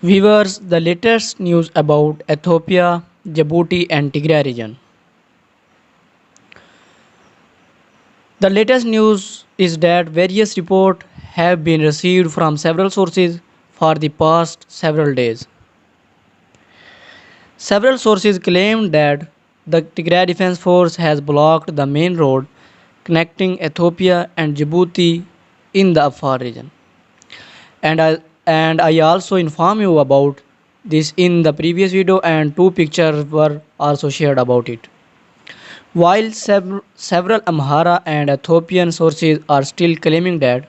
Viewers, the latest news about Ethiopia, Djibouti and Tigray region. The latest news is that various reports have been received from several sources for the past several days. Several sources claim that the Tigray Defense Force has blocked the main road connecting Ethiopia and Djibouti in the Afar region. And I also inform you about this in the previous video, and two pictures were also shared about it. While several Amhara and Ethiopian sources are still claiming that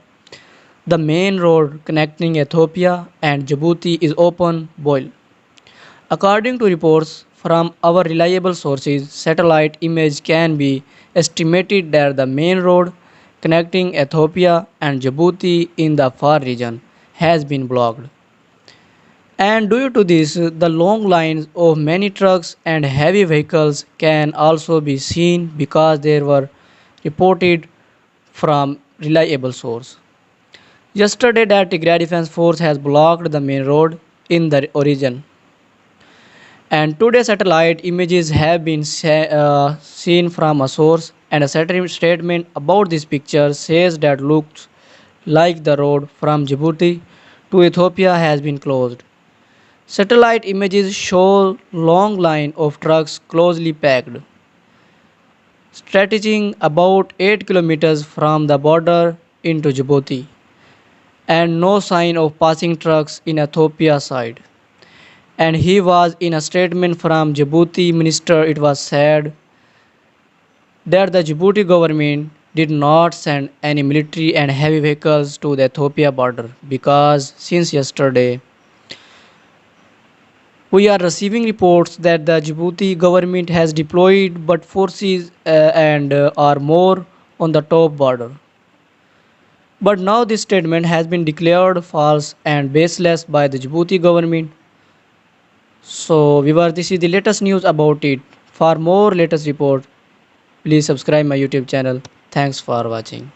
the main road connecting Ethiopia and Djibouti is open boil. According to reports from our reliable sources, satellite image can be estimated that the main road connecting Ethiopia and Djibouti in the Afar region has been blocked. And due to this, the long lines of many trucks and heavy vehicles can also be seen because they were reported from reliable source. Yesterday, the Tigray Defense Force has blocked the main road in the origin. And today, satellite images have been seen from a source, and a statement about this picture says that looks like the road from Djibouti to Ethiopia has been closed. Satellite images show long line of trucks closely packed, stretching about 8 kilometers from the border into Djibouti, and no sign of passing trucks in Ethiopia side. And he was in a statement from Djibouti minister, it was said that the Djibouti government did not send any military and heavy vehicles to the Ethiopia border because since yesterday we are receiving reports that the Djibouti government has deployed but forces and are more on the top border. But now this statement has been declared false and baseless by the Djibouti government. So viewer, this is the latest news about it. For more latest report, please subscribe my YouTube channel. Thanks for watching.